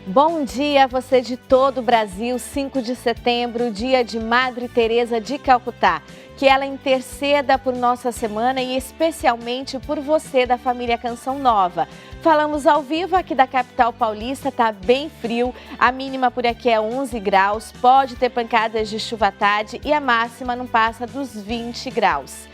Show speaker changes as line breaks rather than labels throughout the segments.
Bom dia a você de todo o Brasil, 5 de setembro, dia de Madre Teresa de Calcutá. Que ela interceda por nossa semana e especialmente por você da família Canção Nova. Falamos ao vivo aqui da capital paulista, tá bem frio, a mínima por aqui é 11 graus, pode ter pancadas de chuva à tarde e a máxima não passa dos 20 graus.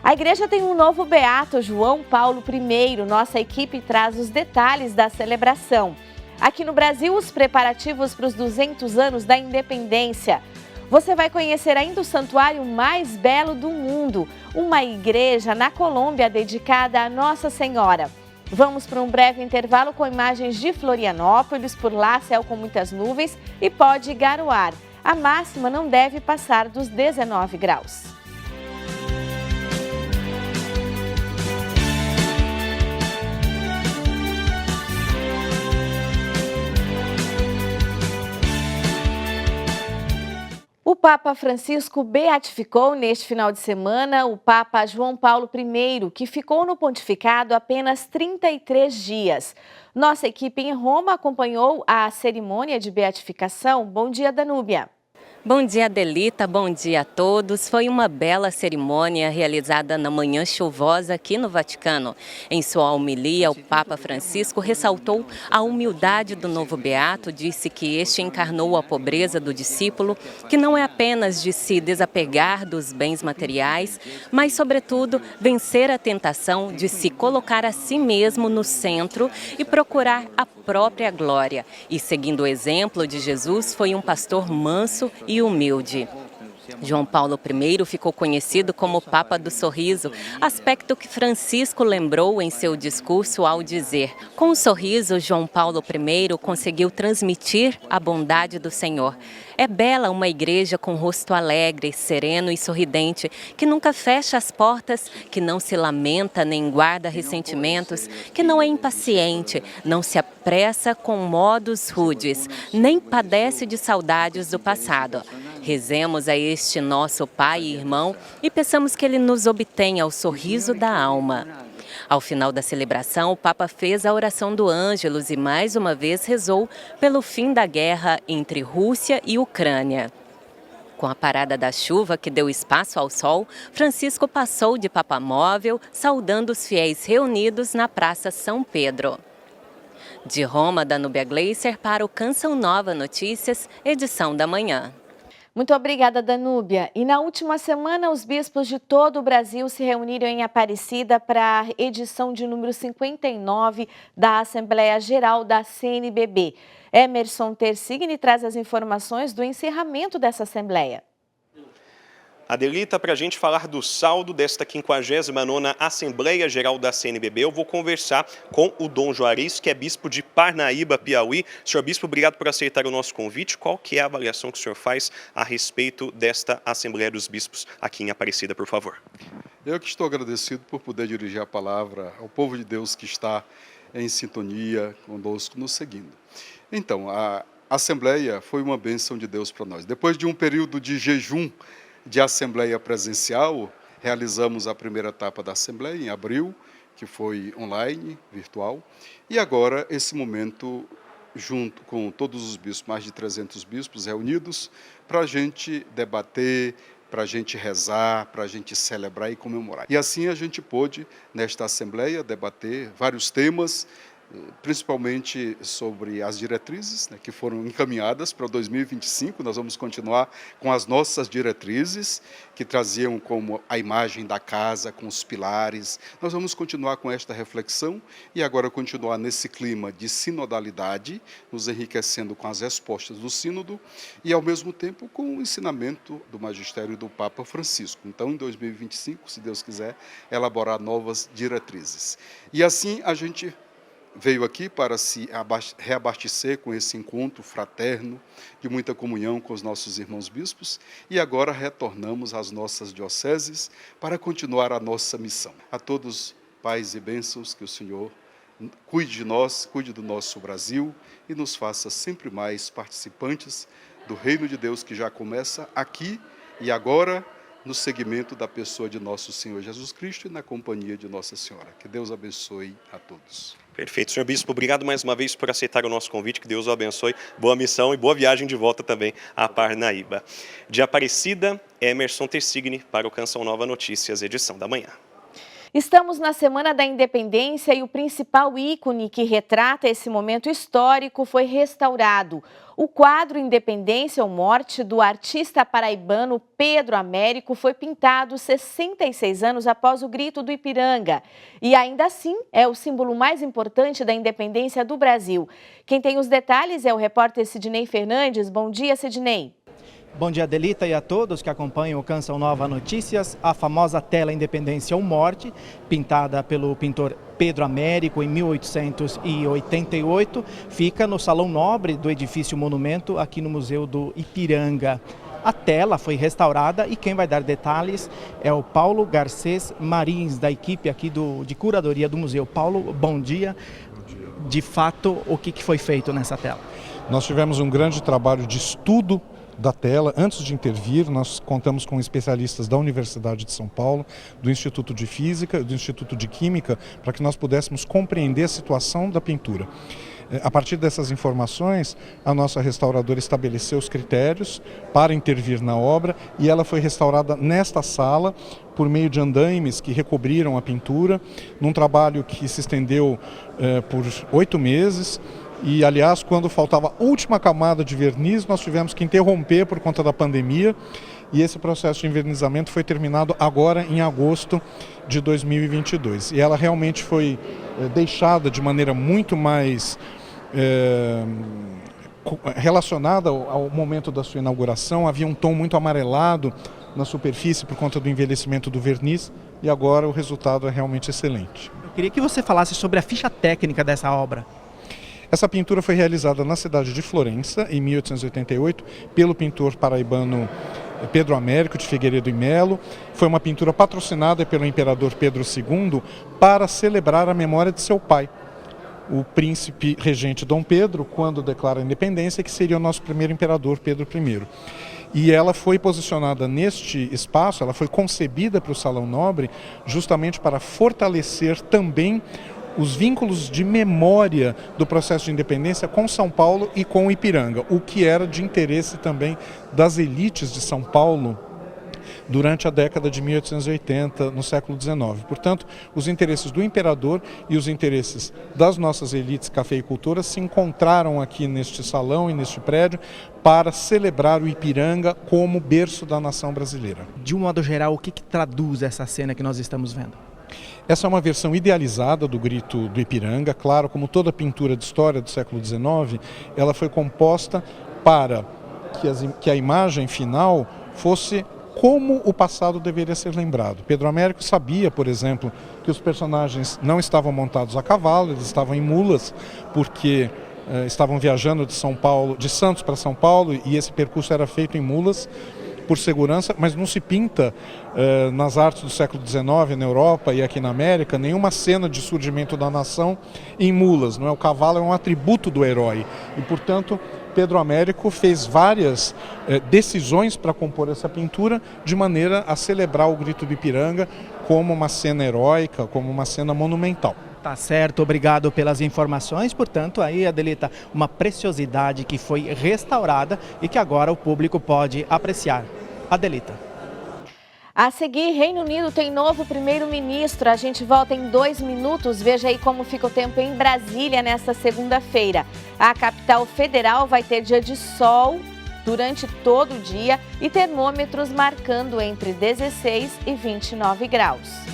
A igreja tem um novo beato, João Paulo I. Nossa equipe traz os detalhes da celebração. Aqui no Brasil, os preparativos para os 200 anos da independência. Você vai conhecer ainda o santuário mais belo do mundo, uma igreja na Colômbia dedicada a Nossa Senhora. Vamos para um breve intervalo com imagens de Florianópolis, por lá céu com muitas nuvens e pode garoar. A máxima não deve passar dos 19 graus. O Papa Francisco beatificou neste final de semana o Papa João Paulo I, que ficou no pontificado apenas 33 dias. Nossa equipe em Roma acompanhou a cerimônia de beatificação. Bom dia, Danúbia.
Bom dia, Adelita. Bom dia a todos. Foi uma bela cerimônia realizada na manhã chuvosa aqui no Vaticano. Em sua homilia, o Papa Francisco ressaltou a humildade do novo beato, disse que este encarnou a pobreza do discípulo, que não é apenas de se desapegar dos bens materiais, mas, sobretudo, vencer a tentação de se colocar a si mesmo no centro e procurar a própria glória. E, seguindo o exemplo de Jesus, foi um pastor manso e humilde. João Paulo I ficou conhecido como Papa do Sorriso, aspecto que Francisco lembrou em seu discurso ao dizer: com o sorriso, João Paulo I conseguiu transmitir a bondade do Senhor. É bela uma igreja com rosto alegre, sereno e sorridente, que nunca fecha as portas, que não se lamenta nem guarda ressentimentos, que não é impaciente, não se apressa com modos rudes, nem padece de saudades do passado. Rezemos a este nosso Pai e Irmão e peçamos que Ele nos obtenha o sorriso da alma. Ao final da celebração, o Papa fez a oração do Ângelus e mais uma vez rezou pelo fim da guerra entre Rússia e Ucrânia. Com a parada da chuva que deu espaço ao sol, Francisco passou de papamóvel, saudando os fiéis reunidos na Praça São Pedro. De Roma, Danúbia Gleiser para o Canção Nova Notícias, edição da manhã.
Muito obrigada, Danúbia. E na última semana, os bispos de todo o Brasil se reuniram em Aparecida para a edição de número 59 da Assembleia Geral da CNBB. Emerson Tersigni traz as informações do encerramento dessa Assembleia.
Adelita, para a gente falar do saldo desta 59ª Assembleia Geral da CNBB, eu vou conversar com o Dom Juarez, que é bispo de Parnaíba, Piauí. Senhor bispo, obrigado por aceitar o nosso convite. Qual que é a avaliação que o senhor faz a respeito desta Assembleia dos Bispos aqui em Aparecida, por favor?
Eu que estou agradecido por poder dirigir a palavra ao povo de Deus que está em sintonia conosco, nos seguindo. Então, a Assembleia foi uma bênção de Deus para nós. Depois de um período de jejum de Assembleia presencial, realizamos a primeira etapa da Assembleia em abril, que foi online, virtual, e agora esse momento, junto com todos os bispos, mais de 300 bispos reunidos, para a gente debater, para a gente rezar, para a gente celebrar e comemorar. E assim a gente pôde, nesta Assembleia, debater vários temas, principalmente sobre as diretrizes, né, que foram encaminhadas para 2025. Nós vamos continuar com as nossas diretrizes, que traziam como a imagem da casa, com os pilares. Nós vamos continuar com esta reflexão e agora continuar nesse clima de sinodalidade, nos enriquecendo com as respostas do sínodo e, ao mesmo tempo, com o ensinamento do magistério do Papa Francisco. Então, em 2025, se Deus quiser, elaborar novas diretrizes. E assim a gente veio aqui para se reabastecer com esse encontro fraterno, de muita comunhão com os nossos irmãos bispos, e agora retornamos às nossas dioceses para continuar a nossa missão. A todos, paz e bênçãos, que o Senhor cuide de nós, cuide do nosso Brasil e nos faça sempre mais participantes do reino de Deus que já começa aqui e agora, no seguimento da pessoa de nosso Senhor Jesus Cristo e na companhia de Nossa Senhora. Que Deus abençoe a todos.
Perfeito. Senhor Bispo, obrigado mais uma vez por aceitar o nosso convite, que Deus o abençoe, boa missão e boa viagem de volta também a Parnaíba. De Aparecida, Emerson Tessigni para o Canção Nova Notícias, edição da manhã.
Estamos na Semana da Independência e o principal ícone que retrata esse momento histórico foi restaurado. O quadro Independência ou Morte, do artista paraibano Pedro Américo, foi pintado 66 anos após o Grito do Ipiranga. E ainda assim, é o símbolo mais importante da independência do Brasil. Quem tem os detalhes é o repórter Sidney Fernandes. Bom dia, Sidney.
Bom dia, Adelita, e a todos que acompanham o Canção Nova Notícias. A famosa tela Independência ou Morte, pintada pelo pintor Pedro Américo em 1888, fica no Salão Nobre do edifício Monumento, aqui no Museu do Ipiranga. A tela foi restaurada e quem vai dar detalhes é o Paulo Garcês Marins, da equipe aqui de curadoria do museu. Paulo, bom dia.
Bom dia.
De fato, o que foi feito nessa tela?
Nós tivemos um grande trabalho de estudo da tela. Antes de intervir, nós contamos com especialistas da Universidade de São Paulo, do Instituto de Física, do Instituto de Química, para que nós pudéssemos compreender a situação da pintura. A partir dessas informações, a nossa restauradora estabeleceu os critérios para intervir na obra e ela foi restaurada nesta sala por meio de andaimes que recobriram a pintura, num trabalho que se estendeu por 8 meses. E, aliás, quando faltava a última camada de verniz, nós tivemos que interromper por conta da pandemia. E esse processo de envernizamento foi terminado agora em agosto de 2022. E ela realmente foi deixada de maneira muito mais relacionada ao momento da sua inauguração. Havia um tom muito amarelado na superfície por conta do envelhecimento do verniz. E agora o resultado é realmente excelente.
Eu queria que você falasse sobre a ficha técnica dessa obra.
Essa pintura foi realizada na cidade de Florença, em 1888, pelo pintor paraibano Pedro Américo de Figueiredo e Melo. Foi uma pintura patrocinada pelo imperador Pedro II para celebrar a memória de seu pai, o príncipe regente Dom Pedro, quando declara a independência, que seria o nosso primeiro imperador, Pedro I. E ela foi posicionada neste espaço, ela foi concebida para o Salão Nobre justamente para fortalecer também os vínculos de memória do processo de independência com São Paulo e com Ipiranga, o que era de interesse também das elites de São Paulo durante a década de 1880, no século XIX. Portanto, os interesses do imperador e os interesses das nossas elites cafeicultoras se encontraram aqui neste salão e neste prédio para celebrar o Ipiranga como berço da nação brasileira.
De um modo geral, o que traduz essa cena que nós estamos vendo?
Essa é uma versão idealizada do Grito do Ipiranga. Claro, como toda pintura de história do século XIX, ela foi composta para que a imagem final fosse como o passado deveria ser lembrado. Pedro Américo sabia, por exemplo, que os personagens não estavam montados a cavalo, eles estavam em mulas, porque estavam viajando de Santos para São Paulo, e esse percurso era feito em mulas, por segurança, mas não se pinta nas artes do século XIX, na Europa e aqui na América, nenhuma cena de surgimento da nação em mulas. Não é? O cavalo é um atributo do herói e, portanto, Pedro Américo fez várias decisões para compor essa pintura de maneira a celebrar o Grito do Ipiranga como uma cena heróica, como uma cena monumental.
Tá certo, obrigado pelas informações. Portanto, aí, Adelita, uma preciosidade que foi restaurada e que agora o público pode apreciar. Adelita.
A seguir, Reino Unido tem novo primeiro-ministro. A gente volta em 2 minutos. Veja aí como fica o tempo em Brasília nesta segunda-feira. A capital federal vai ter dia de sol durante todo o dia e termômetros marcando entre 16 e 29 graus.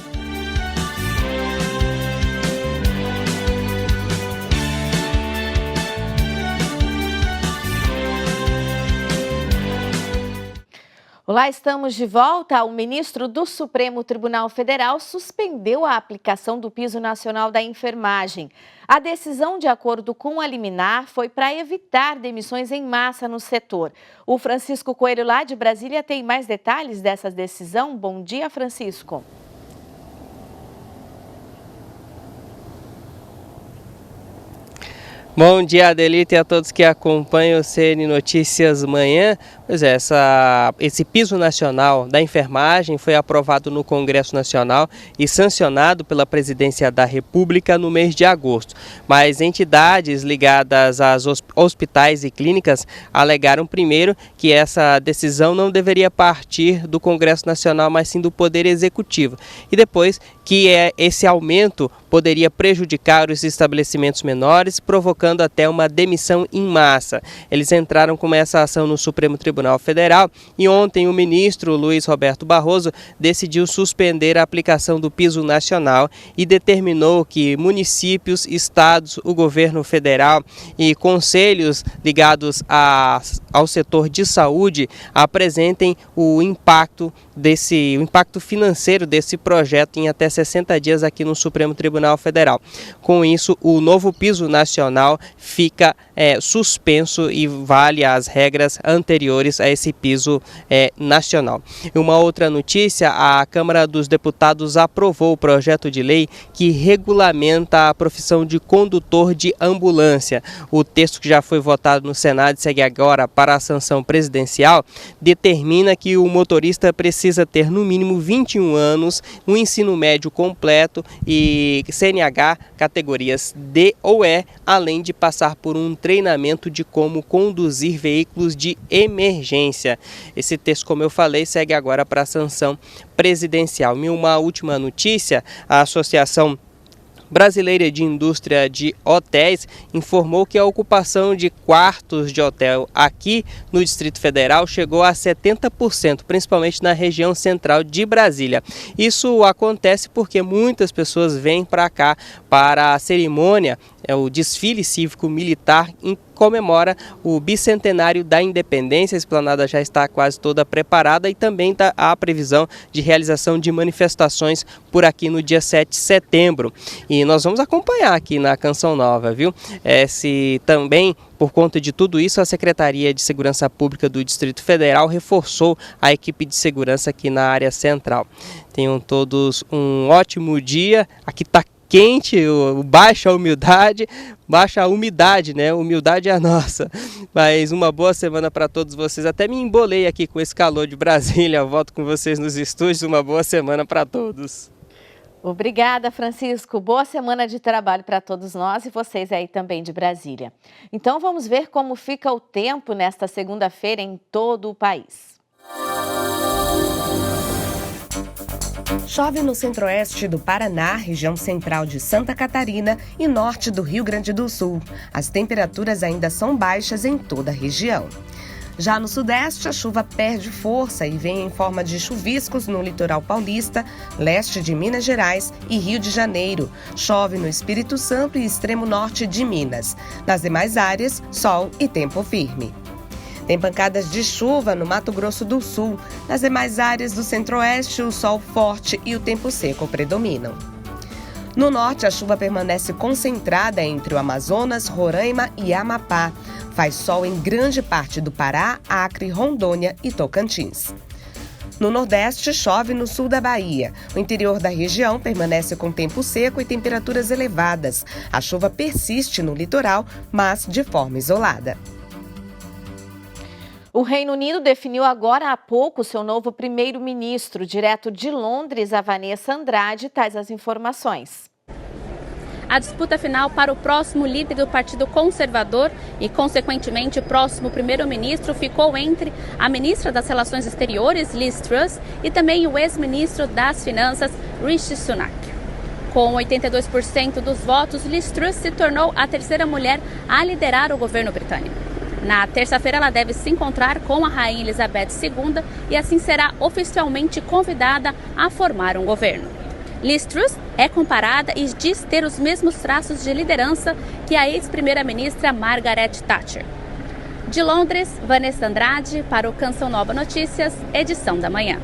Olá, estamos de volta. O ministro do Supremo Tribunal Federal suspendeu a aplicação do piso nacional da enfermagem. A decisão, de acordo com a liminar, foi para evitar demissões em massa no setor. O Francisco Coelho, lá de Brasília, tem mais detalhes dessa decisão. Bom dia, Francisco.
Bom dia, Adelita, e a todos que acompanham o CN Notícias Manhã. Pois é, esse piso nacional da enfermagem foi aprovado no Congresso Nacional e sancionado pela Presidência da República no mês de agosto. Mas entidades ligadas aos hospitais e clínicas alegaram primeiro que essa decisão não deveria partir do Congresso Nacional, mas sim do Poder Executivo. E depois que esse aumento poderia prejudicar os estabelecimentos menores, provocando até uma demissão em massa. Eles entraram com essa ação no Supremo Tribunal Federal e ontem o ministro Luiz Roberto Barroso decidiu suspender a aplicação do piso nacional e determinou que municípios, estados, o governo federal e conselhos ligados ao setor de saúde apresentem o impacto financeiro desse projeto em até 60 dias aqui no Supremo Tribunal Federal. Com isso, o novo piso nacional fica suspenso e vale as regras anteriores a esse piso nacional. E uma outra notícia, a Câmara dos Deputados aprovou o projeto de lei que regulamenta a profissão de condutor de ambulância. O texto que já foi votado no Senado e segue agora para a sanção presidencial determina que o motorista precisa ter no mínimo 21 anos, um ensino médio completo e CNH categorias D ou E, além de passar por um treinamento de como conduzir veículos de emergência. Esse texto, como eu falei, segue agora para a sanção presidencial. E uma última notícia, a Associação Brasileira de Indústria de Hotéis informou que a ocupação de quartos de hotel aqui no Distrito Federal chegou a 70%, principalmente na região central de Brasília. Isso acontece porque muitas pessoas vêm para cá para a cerimônia, o desfile cívico-militar comemora o bicentenário da independência. A esplanada já está quase toda preparada e também há a previsão de realização de manifestações por aqui no dia 7 de setembro. E nós vamos acompanhar aqui na Canção Nova, viu? Se também, por conta de tudo isso, a Secretaria de Segurança Pública do Distrito Federal reforçou a equipe de segurança aqui na área central. Tenham todos um ótimo dia. Aqui está quente, baixa a umidade, né? Humildade é a nossa. Mas uma boa semana para todos vocês. Até me embolei aqui com esse calor de Brasília. Volto com vocês nos estúdios. Uma boa semana para todos.
Obrigada, Francisco. Boa semana de trabalho para todos nós e vocês aí também de Brasília. Então vamos ver como fica o tempo nesta segunda-feira em todo o país.
Chove no centro-oeste do Paraná, região central de Santa Catarina e norte do Rio Grande do Sul. As temperaturas ainda são baixas em toda a região. Já no sudeste, a chuva perde força e vem em forma de chuviscos no litoral paulista, leste de Minas Gerais e Rio de Janeiro. Chove no Espírito Santo e extremo norte de Minas. Nas demais áreas, sol e tempo firme. Tem pancadas de chuva no Mato Grosso do Sul. Nas demais áreas do centro-oeste, o sol forte e o tempo seco predominam. No norte, a chuva permanece concentrada entre o Amazonas, Roraima e Amapá. Faz sol em grande parte do Pará, Acre, Rondônia e Tocantins. No nordeste, chove no sul da Bahia. O interior da região permanece com tempo seco e temperaturas elevadas. A chuva persiste no litoral, mas de forma isolada.
O Reino Unido definiu agora há pouco seu novo primeiro-ministro. Direto de Londres, a Vanessa Andrade traz as informações.
A disputa final para o próximo líder do Partido Conservador e, consequentemente, o próximo primeiro-ministro ficou entre a ministra das Relações Exteriores, Liz Truss, e também o ex-ministro das Finanças, Rishi Sunak. Com 82% dos votos, Liz Truss se tornou a terceira mulher a liderar o governo britânico. Na terça-feira, ela deve se encontrar com a Rainha Elizabeth II e assim será oficialmente convidada a formar um governo. Liz Truss é comparada e diz ter os mesmos traços de liderança que a ex-primeira-ministra Margaret Thatcher. De Londres, Vanessa Andrade para o Canção Nova Notícias, edição da manhã.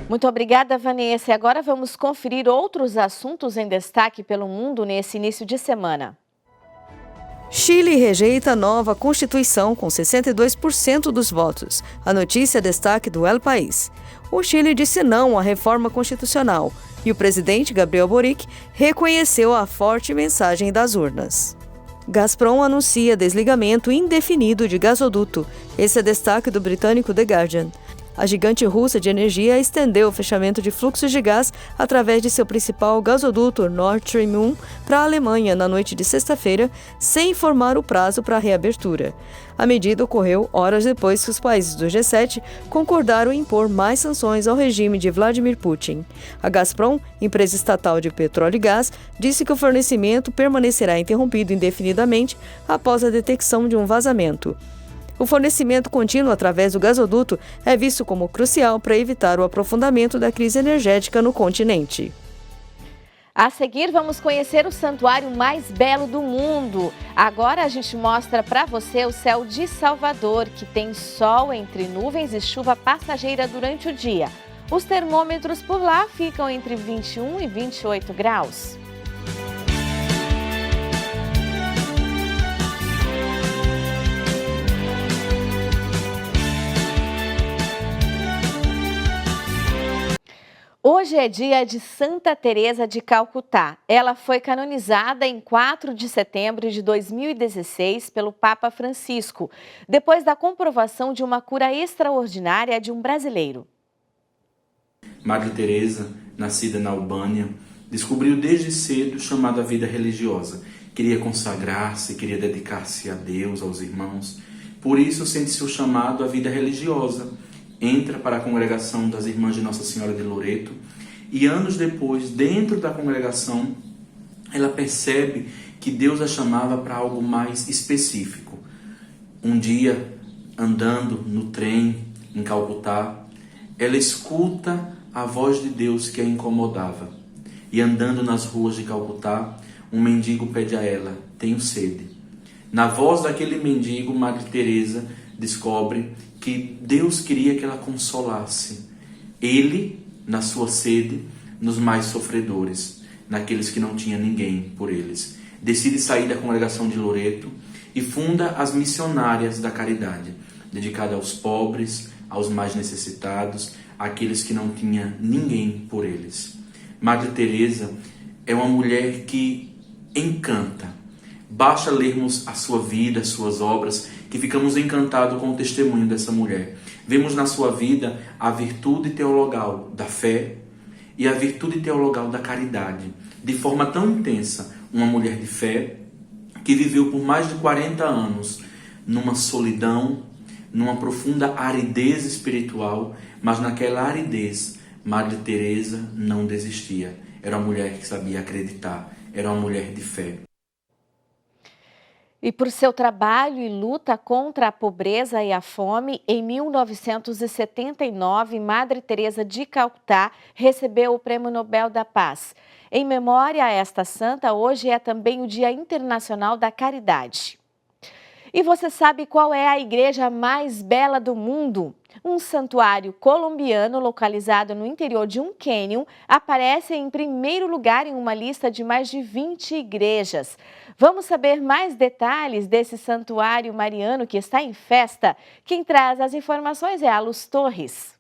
Muito obrigada, Vanessa. E agora vamos conferir outros assuntos em destaque pelo mundo nesse início de semana.
Chile rejeita nova Constituição com 62% dos votos. A notícia é destaque do El País. O Chile disse não à reforma constitucional e o presidente Gabriel Boric reconheceu a forte mensagem das urnas. Gazprom anuncia desligamento indefinido de gasoduto. Esse é destaque do britânico The Guardian. A gigante russa de energia estendeu o fechamento de fluxos de gás através de seu principal gasoduto Nord Stream 1 para a Alemanha na noite de sexta-feira, sem informar o prazo para a reabertura. A medida ocorreu horas depois que os países do G7 concordaram em impor mais sanções ao regime de Vladimir Putin. A Gazprom, empresa estatal de petróleo e gás, disse que o fornecimento permanecerá interrompido indefinidamente após a detecção de um vazamento. O fornecimento contínuo através do gasoduto é visto como crucial para evitar o aprofundamento da crise energética no continente.
A seguir, vamos conhecer o santuário mais belo do mundo. Agora a gente mostra para você o céu de Salvador, que tem sol entre nuvens e chuva passageira durante o dia. Os termômetros por lá ficam entre 21 e 28 graus. Hoje é dia de Santa Teresa de Calcutá. Ela foi canonizada em 4 de setembro de 2016 pelo Papa Francisco, depois da comprovação de uma cura extraordinária de um brasileiro.
Madre Teresa, nascida na Albânia, descobriu desde cedo o chamado à vida religiosa. Queria consagrar-se, queria dedicar-se a Deus, aos irmãos. Por isso sente seu chamado à vida religiosa. Entra para a congregação das Irmãs de Nossa Senhora de Loreto e anos depois, dentro da congregação, ela percebe que Deus a chamava para algo mais específico. Um dia, andando no trem em Calcutá, ela escuta a voz de Deus que a incomodava. E andando nas ruas de Calcutá, um mendigo pede a ela: tenho sede. Na voz daquele mendigo, Madre Teresa descobre que Deus queria que ela consolasse Ele, na sua sede, nos mais sofredores, naqueles que não tinha ninguém por eles. Decide sair da congregação de Loreto e funda as Missionárias da Caridade, dedicada aos pobres, aos mais necessitados, àqueles que não tinha ninguém por eles. Madre Teresa é uma mulher que encanta. Basta lermos a sua vida, as suas obras, que ficamos encantados com o testemunho dessa mulher. Vemos na sua vida a virtude teologal da fé e a virtude teologal da caridade, de forma tão intensa. Uma mulher de fé que viveu por mais de 40 anos numa solidão, numa profunda aridez espiritual, mas naquela aridez, Madre Teresa não desistia. Era uma mulher que sabia acreditar, era uma mulher de fé.
E por seu trabalho e luta contra a pobreza e a fome, em 1979, Madre Teresa de Calcutá recebeu o Prêmio Nobel da Paz. Em memória a esta santa, hoje é também o Dia Internacional da Caridade. E você sabe qual é a igreja mais bela do mundo? Um santuário colombiano localizado no interior de um cânion aparece em primeiro lugar em uma lista de mais de 20 igrejas. Vamos saber mais detalhes desse santuário mariano que está em festa? Quem traz as informações é a Luz Torres.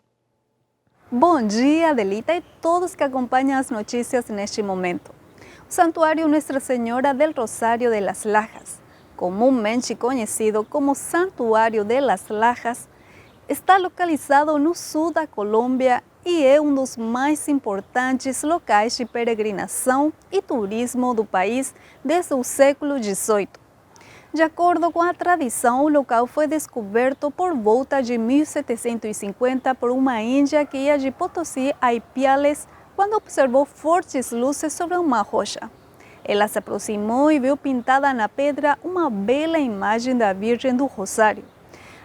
Bom dia, Adelita e todos que acompanham as notícias neste momento. O Santuário Nuestra Senhora del Rosário de las Lajas, comumente conhecido como Santuário de las Lajas, está localizado no sul da Colômbia e é um dos mais importantes locais de peregrinação e turismo do país desde o século XVIII. De acordo com a tradição, o local foi descoberto por volta de 1750 por uma índia que ia de Potosí a Ipiales quando observou fortes luzes sobre uma rocha. Ela se aproximou e viu pintada na pedra uma bela imagem da Virgem do Rosário.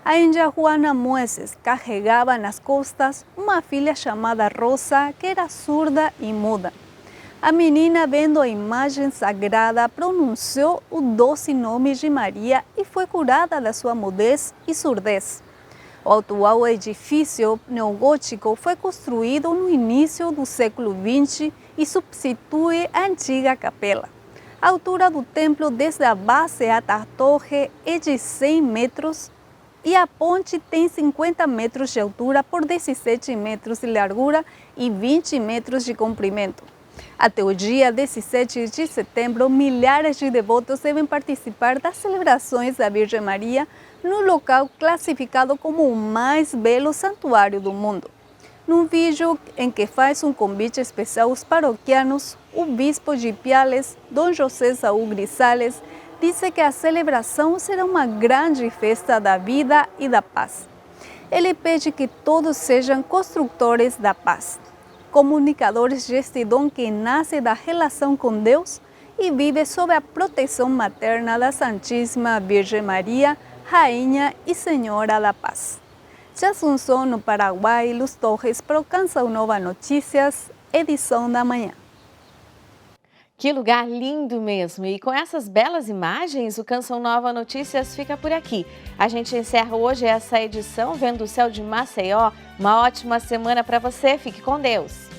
A índia Juana Mueces carregava nas costas uma filha chamada Rosa, que era surda e muda. A menina, vendo a imagem sagrada, pronunciou o doce nome de Maria e foi curada da sua mudez e surdez. O atual edifício neogótico foi construído no início do século XX e substitui a antiga capela. A altura do templo desde a base até a torre é de 100 metros e a ponte tem 50 metros de altura por 17 metros de largura e 20 metros de comprimento. Até o dia 17 de setembro, milhares de devotos devem participar das celebrações da Virgem Maria no local classificado como o mais belo santuário do mundo. Num vídeo em que faz um convite especial aos paroquianos, o bispo de Ipiales, Dom José Saúl Grisales, disse que a celebração será uma grande festa da vida e da paz. Ele pede que todos sejam construtores da paz, comunicadores deste dom que nasce da relação com Deus e vive sob a proteção materna da Santíssima Virgem Maria, Rainha e Senhora da Paz. De Assunção, no Paraguai, Luz Torres, para o Canção Nova Notícias, edição da manhã.
Que lugar lindo mesmo! E com essas belas imagens, o Canção Nova Notícias fica por aqui. A gente encerra hoje essa edição vendo o céu de Maceió. Uma ótima semana para você. Fique com Deus!